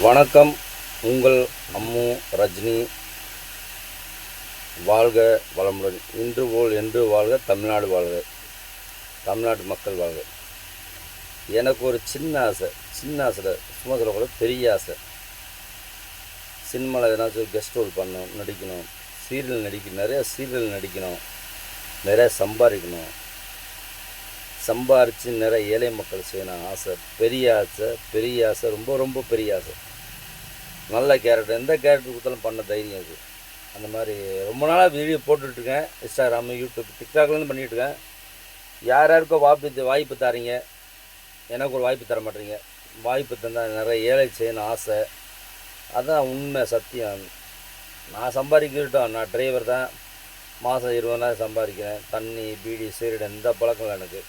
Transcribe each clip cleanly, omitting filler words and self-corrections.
வணக்கம். உங்கள் அம்மு ரஜினி. வாழ்க வளமுடன். இன்று போல் என்று வாழ்க, தமிழ்நாடு வாழ்க, தமிழ்நாட்டு மக்கள் வாழ்க. எனக்கு ஒரு சின்ன ஆசை சும்மா சொல்லக்கூட பெரிய ஆசை. சினிமாவில் எதனாச்சும் கெஸ்ட் ரோல் பண்ணணும், நடிக்கணும், நிறைய சீரியல் நடிக்கணும், நிறைய சம்பாரித்து நிறைய ஏழை மக்கள் செய்யணும் ஆசை. பெரிய ஆசை, ரொம்ப ரொம்ப பெரிய ஆசை. நல்ல கேரக்டர், எந்த கேரக்டர் கொடுத்தாலும் பண்ண தைரியம் இருக்குது. அந்த மாதிரி ரொம்ப நாளாக வீடியோ போட்டுட்ருக்கேன். இன்ஸ்டாகிராமு, யூடியூப், டிக்டாக்லேருந்து பண்ணிகிட்ருக்கேன். யாருக்கோ வாய்ப்பு தரீங்க, எனக்கு ஒரு வாய்ப்பு தர மாட்டேறீங்க. வாய்ப்பு தந்தால் நிறைய ஏழை செய்யணும் ஆசை. அதுதான் உண்மை, சத்தியம். நான் சம்பாதிக்கிட்டோம், நான் டிரைவர் தான். மாதம் 20,000 சம்பாதிக்கிறேன். தண்ணி, பீடி, சிகரெட் எந்த பழக்கம் இல்லை எனக்கு.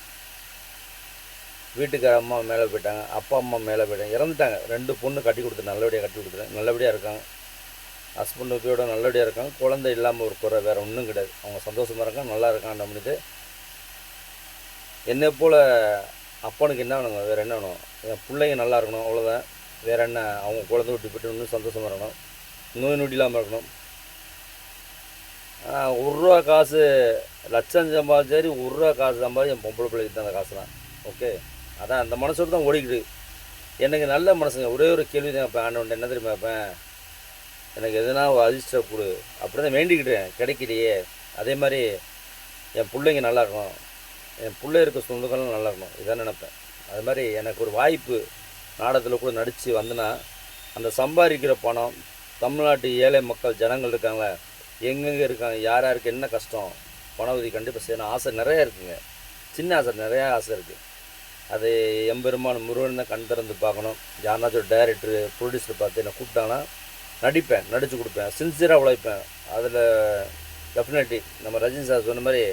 வீட்டுக்கு அம்மா மேலே போயிட்டாங்க, அப்பா அம்மா மேலே போயிட்டாங்க, இறந்துட்டாங்க. 2 பொண்ணு கட்டி கொடுத்து நல்லபடியாக கட்டி கொடுத்துட்டேன். நல்லபடியாக இருக்காங்க. ஹஸ்பண்ட் ஒய்ஃபோட நல்லபடியாக இருக்காங்க. குழந்தை இல்லாமல் ஒரு குறை வேறு ஒன்றும் கிடையாது. அவங்க சந்தோஷமாக இருக்காங்க, நல்லா இருக்காங்க. அப்படின்ட்டு என்னை போல் அப்பனுக்கு என்ன வேணுங்க, வேறு என்ன வேணும்? என் பிள்ளைங்க நல்லா இருக்கணும், அவ்வளோதான். வேறு என்ன? அவங்க குழந்தை விட்டு போய்ட்டு இன்னும் சந்தோஷமாக இருக்கணும், நோய் நொடி இல்லாமல் இருக்கணும். 1 ரூபா காசு லட்சம் சம்பாதிச்சு, 1 ரூபா காசு சம்பாதி என் பொம்பளை பிள்ளைக்கு தான் அந்த காசுலாம். ஓகே, அதான் அந்த மனசோடு தான் ஓடிக்கிட்டு. எனக்கு நல்ல மனசுங்க. ஒரே ஒரு கேள்வி தான் வைப்பேன், ஆண்டவன் என்ன தெரியுமா வைப்பேன், எனக்கு எதுனா ஒரு அதிர்ஷ்டம் கொடு. அப்படி தான் வேண்டிக்கிட்டேன், கிடைக்கலையே. அதே மாதிரி என் பிள்ளைங்க நல்லா இருக்கணும், என் பிள்ளை இருக்க சொந்தங்களும் நல்லா இருக்கணும், இதான் நினைப்பேன். அது மாதிரி எனக்கு ஒரு வாய்ப்பு நாடகத்தில் கூட நடித்து வந்தேன்னா, அந்த சம்பாதிக்கிற பணம் தமிழ்நாட்டு ஏழை மக்கள் ஜனங்கள் இருக்காங்களே, எங்கெங்கே இருக்காங்க, யாருக்கு என்ன கஷ்டம், பண உதவி கண்டிப்பாக செய்யணும். ஆசை நிறையா இருக்குங்க. சின்ன ஆசை, நிறையா ஆசை இருக்குது. அது எம்பெருமான் முருகன் தான் கண் திறந்து பார்க்கணும். யாருனாச்சும் டைரக்டரு, ப்ரொடியூசர் பார்த்து என்னை கூப்பிட்டாங்கன்னா நடிப்பேன், நடித்து கொடுப்பேன், சின்சியராக உழைப்பேன். அதில் டெஃபினெட்லி நம்ம ரஜினி சார் சொன்ன மாதிரி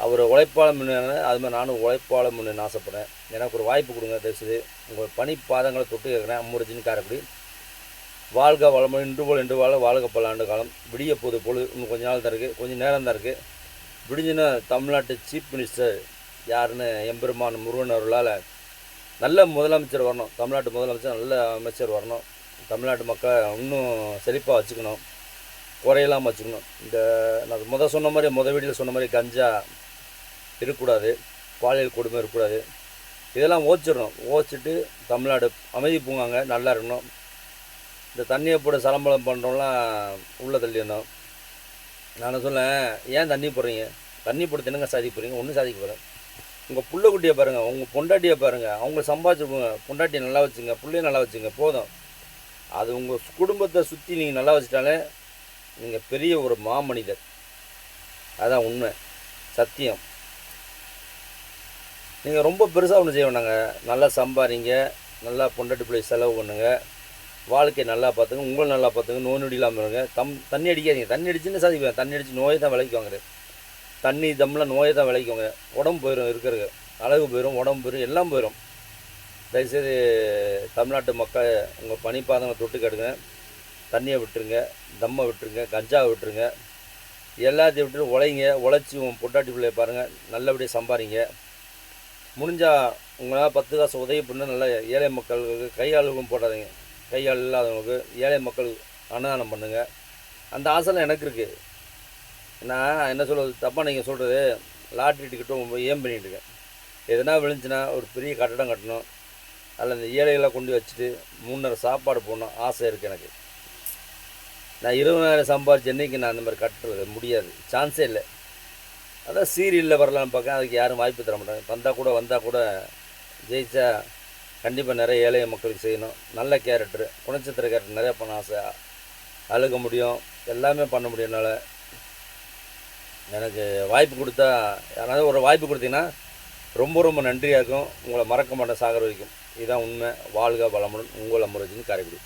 அவர் உழைப்பாளர் முன்னேறின, அது மாதிரி நானும் உழைப்பாளர் முன்னேன்னு ஆசைப்பட்றேன். எனக்கு ஒரு வாய்ப்பு கொடுங்க தயவுசெய்து. உங்கள் பணி பாதங்களை தொட்டு கேட்குறேன். அம்மு ரஜினி காரைக்குடி. வாழ்க வளமுடன். இன்று போல் என்று வாழ்க பல ஆண்டு காலம். விடிய போது பொழுது இன்னும் கொஞ்சம் நாள் தான் இருக்குது, கொஞ்சம் நேரம் தான் இருக்குது. விடிஞ்சுன்னா தமிழ்நாட்டு சீஃப் மினிஸ்டர் யாருன்னு எம்பெருமான் முருகன் அவர்களால் நல்ல முதலமைச்சர் வரணும். தமிழ்நாட்டு முதலமைச்சர் நல்ல அமைச்சர் வரணும். தமிழ்நாட்டு மக்கள் இன்னும் செழிப்பாக வச்சுக்கணும், குறையெல்லாம் வச்சுக்கணும். இந்த நான் சொன்ன மாதிரி வீடியோவில் சொன்ன மாதிரி கஞ்சா இருக்கக்கூடாது, பாலியல் கொடுமை இருக்கக்கூடாது. இதெல்லாம் ஓச்சிட்டு தமிழ்நாடு அமைதி பூங்காங்க நல்லா இருக்கணும். இந்த தண்ணியை போட சலம்பலம் பண்ணுறோம்லாம் உள்ளே தள்ளிடணும். நான் சொல்லேன், ஏன் தண்ணி போடுறீங்க? தண்ணி போட்டு என்னங்க சாதிக்க போகிறீங்க? ஒன்றும் சாதிக்க போகிறேன். உங்கள் புள்ள குட்டியை பாருங்கள், உங்கள் பொண்டாட்டியை பாருங்கள், அவங்க சம்பாதிச்சுப்போங்க. பொண்டாட்டியை நல்லா வச்சுங்க, பிள்ளைய நல்லா வச்சுங்க, போதும். அது உங்கள் குடும்பத்தை சுற்றி நீங்கள் நல்லா வச்சுட்டாலே நீங்கள் பெரிய ஒரு மாமனிதர். அதுதான் உண்மை, சத்தியம். நீங்கள் ரொம்ப பெருசாக ஒன்று செய்ய வேண்டாங்க. நல்லா சம்பாதிங்க, நல்லா பொண்டாட்டி பிள்ளை செலவு பண்ணுங்கள், வாழ்க்கையை நல்லா பார்த்துங்க, உங்களை நல்லா பார்த்துங்க, நோய் நொடி இல்லாமல் இருங்க. தண்ணி அடிக்காதீங்க. தண்ணி அடிச்சுன்னு சாதிப்பேன். தண்ணி அடித்து நோயை தான் விலைக்கு வாங்குறது. தண்ணி தம்மில் நோயை தான் விளைக்குவாங்க. உடம்பு போயிடும், இருக்கிறது அழகு போயிடும், உடம்பு போயிடும், எல்லாம் போயிடும். தயவுசெய்து தமிழ்நாட்டு மக்கள் உங்கள் பனிப்பாதங்களை தொட்டு கெடுங்க. தண்ணியை விட்டுருங்க, தம்மை விட்டுருங்க, கஞ்சாவை விட்டுருங்க, எல்லாத்தையும் விட்டுட்டு உழைச்சி உங்கள் பொட்டாட்டி பிள்ளையை பாருங்கள், நல்லபடியாக சம்பாதிங்க. முடிஞ்சால் உங்களால் 10 காசு உதவி பண்ண நல்லா ஏழை மக்களுக்கு கையாளுக்கும் போடாதீங்க. கையாள் இல்லாதவங்களுக்கு ஏழை மக்கள் அன்னதானம் பண்ணுங்கள். அந்த ஆசைலாம் எனக்கு இருக்குது. நான் என்ன சொல்கிறது, தப்பாக நீங்கள் சொல்கிறது, லாட்ரி டிக்கெட்டும் ஏம் பண்ணிகிட்ருக்கேன். எதுனா விழுந்துச்சுன்னா ஒரு பெரிய கட்டடம் கட்டணும், அதில் இந்த ஏழைகளாக கொண்டு வச்சுட்டு 3 நேரம் சாப்பாடு போடணும் ஆசை இருக்குது எனக்கு. நான் 20,000 சம்பாதிச்சு என்றைக்கு நான் அந்த மாதிரி கட்டுறது முடியாது, சான்ஸே இல்லை. அதான் சீரியலில் வரலான்னு பார்க்க, அதுக்கு யாரும் வாய்ப்பு தர மாட்டாங்க. வந்தால் கூட ஜெயிச்சா கண்டிப்பாக நிறைய ஏழை மக்களுக்கு செய்யணும். நல்ல கேரக்டரு, குணச்சித்திர கேரக்டர் நிறையா பண்ண ஆசை. அழுக முடியும், எல்லாமே பண்ண முடியும். என்னால் எனக்கு வாய்ப்பு கொடுத்தா, யாராவது ஒரு வாய்ப்பு கொடுத்தீங்கன்னா ரொம்ப ரொம்ப நன்றியாக இருக்கும். உங்களை மறக்க மாட்டேன் சாகர வரைக்கும். இதுதான் உண்மை. வாழ்க வளமுடன். உங்கள் அம்மு ரஜினி காரைக்குடி.